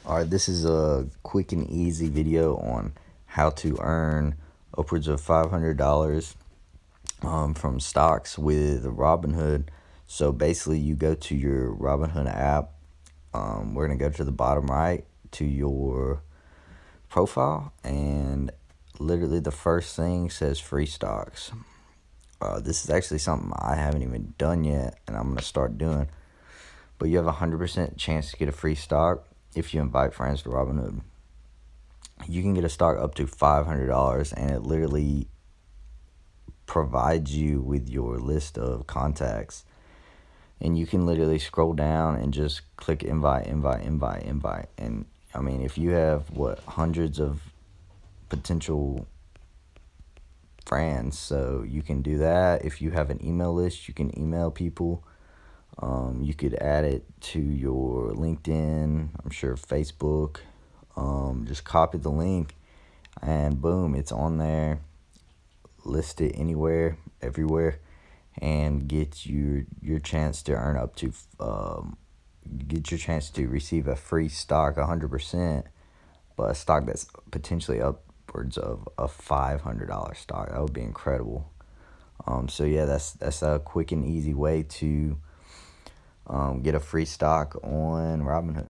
Alright, this is a quick and easy video on how to earn upwards of $500 from stocks with Robinhood. So basically, you go to your Robinhood app. We're going to go to the bottom right to your profile, and literally the first thing says free stocks. This is actually something I haven't even done yet, and I'm going to start doing. But you have a 100% chance to get a free stock if you invite friends to Robinhood. You can get a stock up to $500, and it literally provides you with your list of contacts. And you can literally scroll down and just click invite. And I mean, if you have hundreds of potential friends, so you can do that. If you have an email list, you can email people. You could add it to your LinkedIn, I'm sure Facebook. Just copy the link, and boom, it's on there. List it anywhere, everywhere, and get your chance to earn up to get your chance to receive a free stock, 100%, but a stock that's potentially upwards of a $500 stock. That would be incredible. So yeah, that's a quick and easy way to get a free stock on Robinhood.